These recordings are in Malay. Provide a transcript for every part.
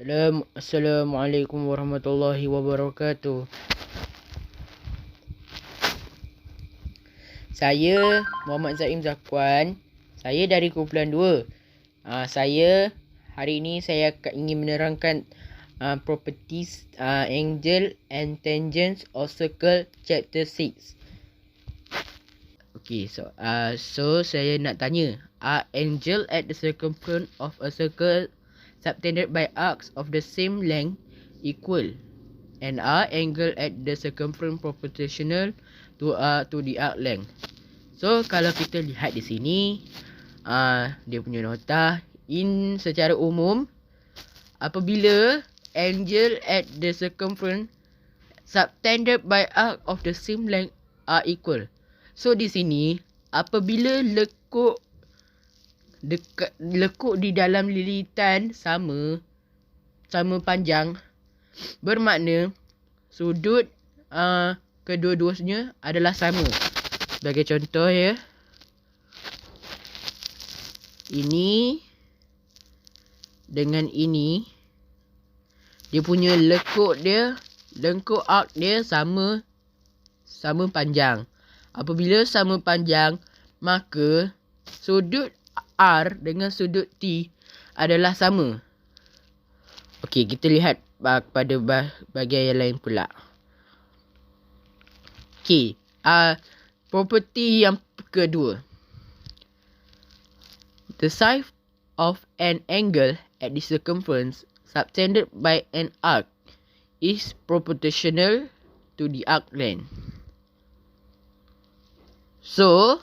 Assalamualaikum warahmatullahi wabarakatuh. Saya Muhammad Zaim Zakwan. Saya dari kumpulan 2. Saya hari ini saya ingin menerangkan properties angle and tangents of circle chapter 6. Okay, so saya nak tanya, are angle at the circumference of a circle subtended by arcs of the same length equal, and are angle at the circumference proportional to the arc length. So kalau kita lihat di sini, dia punya nota secara umum, apabila angle at the circumference subtended by arc of the same length are equal. So di sini, apabila lekuk di dalam lilitan sama panjang, bermakna sudut kedua-duanya adalah sama. Sebagai contoh ya, ini dengan ini, dia punya lengkuk arc dia sama panjang. Apabila sama panjang, maka sudut R dengan sudut T adalah sama. Okey, kita lihat pada bahagian yang lain pula. Okey, property yang kedua. The side of an angle at the circumference subtended by an arc is proportional to the arc length. So,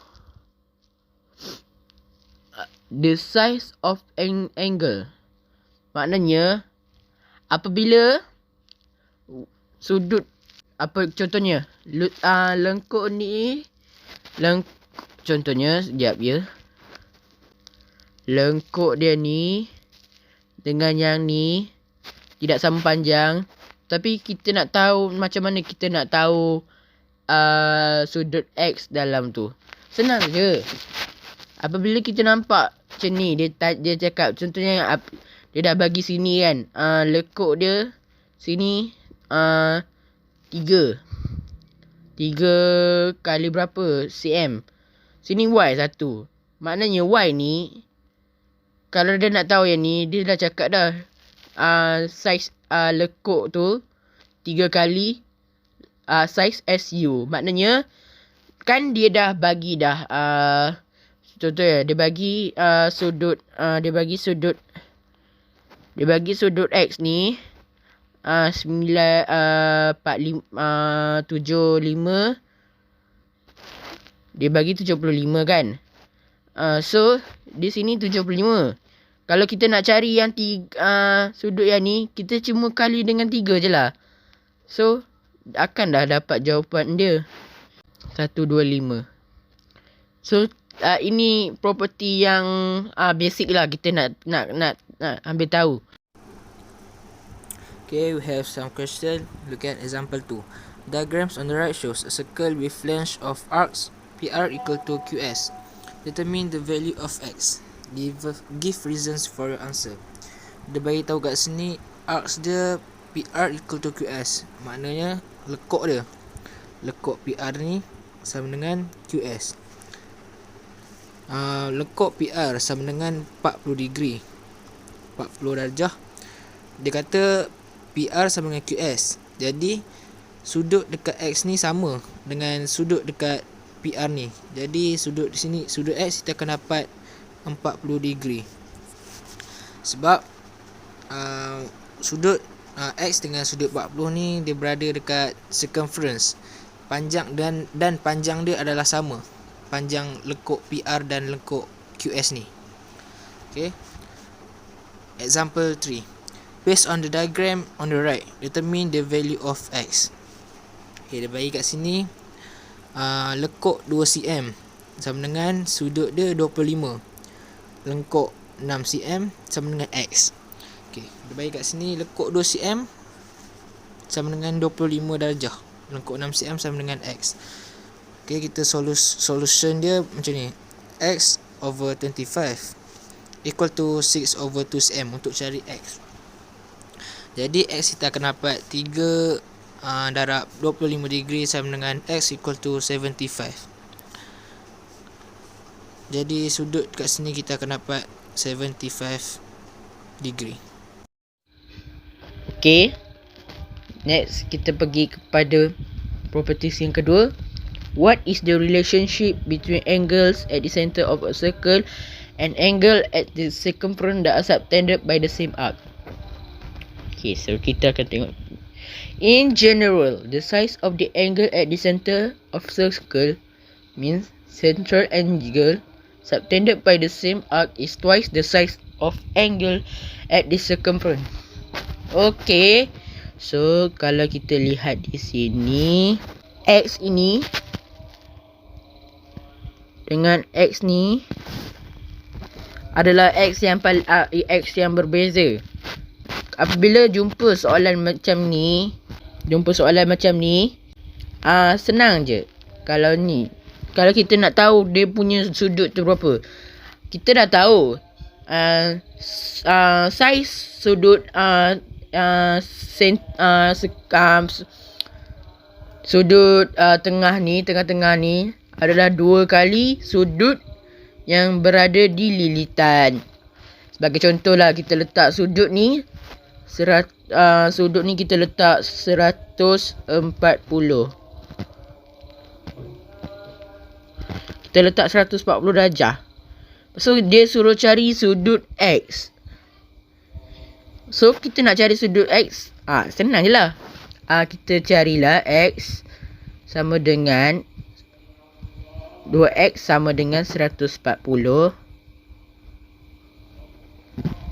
the size of an angle, maknanya apabila sudut, contohnya lengkuk ni, contohnya sekejap ya, lengkuk dia ni dengan yang ni tidak sama panjang, tapi kita nak tahu macam mana kita nak tahu sudut X dalam tu. Senang je. Apabila kita nampak macam ni, dia cakap contohnya dia dah bagi sini kan, lekuk dia sini 3 kali berapa cm, sini Y 1. Maknanya Y ni, kalau dia nak tahu yang ni, dia dah cakap dah saiz lekuk tu 3 kali size SU. Maknanya kan dia dah bagi dah contoh ya, dia bagi sudut X ni 945 75, dia bagi 75 kan. So di sini 75. Kalau kita nak cari yang sudut yang ni, kita cuma kali dengan 3 je lah. So akan dah dapat jawapan dia 125. So ini property yang basic lah, kita nak ambil tahu. Okay, we have some question. Look at example 2. Diagrams on the right shows a circle with length of arcs PR equal to QS. Determine the value of X. Give reasons for your answer. Dia bagi tahu kat sini arcs dia PR equal to QS. Maknanya lekuk PR ni sama dengan QS. Lekuk PR sama dengan 40 degree, 40 darjah. Dia kata PR sama dengan QS. Jadi sudut dekat X ni sama dengan sudut dekat PR ni. Jadi sudut di sini, sudut X kita akan dapat 40 degree. Sebab sudut X dengan sudut 40 ni dia berada dekat circumference. Panjang dan panjang dia adalah sama. Panjang lekuk PR dan lekuk QS ni. Okay. Example 3. Based on the diagram on the right, determine the value of X. Okay, dia bagi kat sini lekuk 2 cm sama dengan sudut dia 25. Lengkuk 6 cm sama dengan X. Okay, dia bagi kat sini lekuk 2 cm sama dengan 25 darjah. Lengkuk 6 cm sama dengan X. Okay, kita solution dia macam ni. X over 25 equal to 6 over 2 cm untuk cari X. Jadi X kita akan dapat 3 darab 25 degree sama dengan X equal to 75. Jadi sudut kat sini kita akan dapat 75 degree. Okay, next kita pergi kepada properties yang kedua. What is the relationship between angles at the center of a circle and angle at the circumference that are subtended by the same arc? Okay, so kita akan tengok. In general, the size of the angle at the center of circle means central angle subtended by the same arc is twice the size of angle at the circumference. Okay, so kalau kita lihat di sini, X ini dengan X ni adalah X yang berbeza. Apabila jumpa soalan macam ni, senang je. Kalau kita nak tahu dia punya sudut tu berapa, kita dah tahu saiz sudut sudut tengah-tengah ni adalah 2 kali sudut yang berada di lilitan. Sebagai contoh lah, kita letak sudut ni kita letak 140. Kita letak 140 darjah. So dia suruh cari sudut X. So kita nak cari sudut X, senang je lah. Kita carilah X sama dengan 2X sama dengan 140.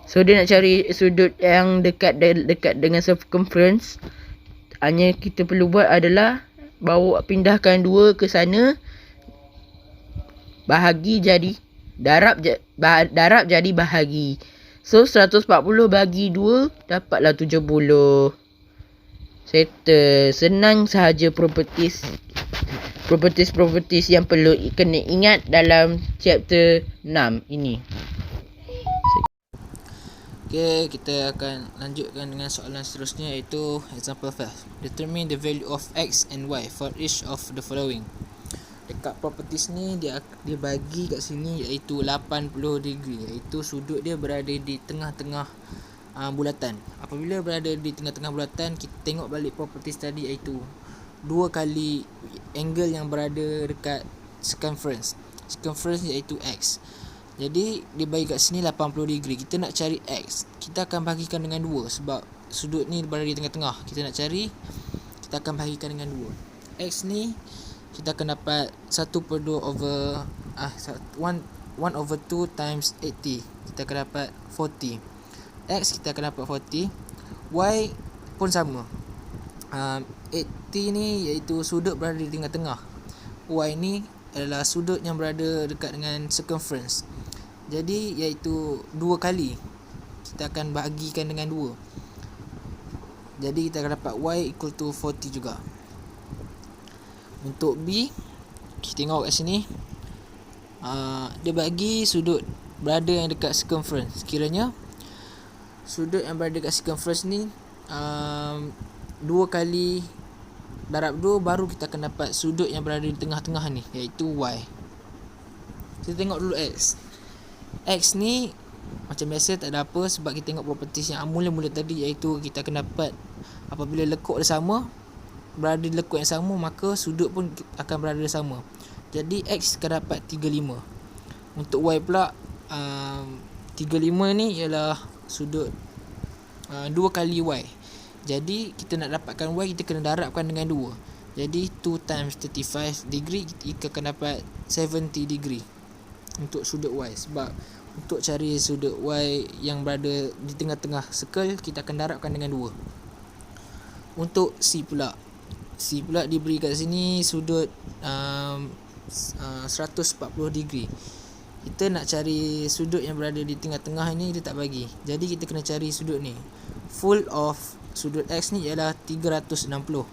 So dia nak cari sudut yang dekat dengan circumference. Hanya kita perlu buat adalah pindahkan 2 ke sana, bahagi jadi darab jadi bahagi. So 140 bagi 2 dapatlah 70. Settle. Senang sahaja properties yang perlu kena ingat dalam chapter 6 ini. Okay, kita akan lanjutkan dengan soalan seterusnya, iaitu example 5. Determine the value of X and Y for each of the following. Dekat properties ni dia bagi kat sini iaitu 80 degree, iaitu sudut dia berada di tengah-tengah bulatan. Apabila berada di tengah-tengah bulatan, kita tengok balik properties tadi, iaitu 2 kali angle yang berada dekat circumference iaitu X. Jadi dia bagi kat sini 80 degree. Kita nak cari X, kita akan bahagikan dengan 2 sebab sudut ni berada di tengah-tengah. Kita akan bahagikan dengan 2. X ni kita akan dapat 1/2 over 1/2 times 80. Kita akan dapat 40. X kita akan dapat 40. Y pun sama. 80 ni iaitu sudut berada di tengah-tengah. Y ni adalah sudut yang berada dekat dengan circumference. Jadi iaitu 2 kali. Kita akan bahagikan dengan 2. Jadi kita akan dapat Y equal to 40 juga. Untuk B, kita tengok kat sini, dia bagi sudut berada yang dekat circumference. Kiranya sudut yang berada dekat circumference ni 2 kali darab 2, baru kita akan dapat sudut yang berada di tengah-tengah ni, iaitu Y. Kita tengok dulu X. X ni macam biasa tak ada apa, sebab kita tengok properties yang mula-mula tadi, iaitu kita akan dapat apabila lekuk dia sama, berada di lekuk yang sama, maka sudut pun akan berada sama. Jadi X akan dapat 35. Untuk Y pula, 35 ni ialah sudut 2 kali Y. Jadi kita nak dapatkan Y, kita kena darabkan dengan 2. Jadi 2 times 35 degree, kita akan dapat 70 degree untuk sudut Y. Sebab untuk cari sudut Y yang berada di tengah-tengah circle, kita akan darabkan dengan 2. Untuk C pula diberi kat sini sudut 140 degree. Kita nak cari sudut yang berada di tengah-tengah ni, dia tak bagi. Jadi kita kena cari sudut ni. Full of sudut X ni ialah 360.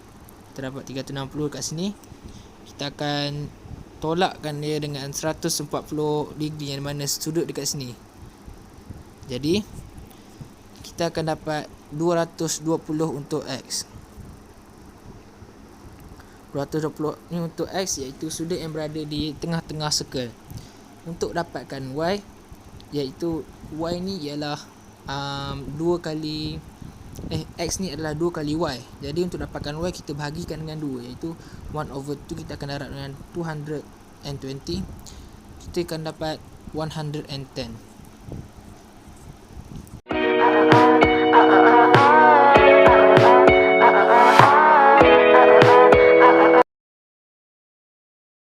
Kita dapat 360 kat sini. Kita akan tolakkan dia dengan 140 degree, yang mana sudut dekat sini. Jadi kita akan dapat 220 untuk X. 220 ni untuk X, iaitu sudut yang berada di tengah-tengah circle. Untuk dapatkan Y, iaitu Y ni ialah X ni adalah 2 kali Y. Jadi untuk dapatkan Y, kita bahagikan dengan 2, iaitu 1/2 kita akan darab dengan 220. Kita akan dapat 110.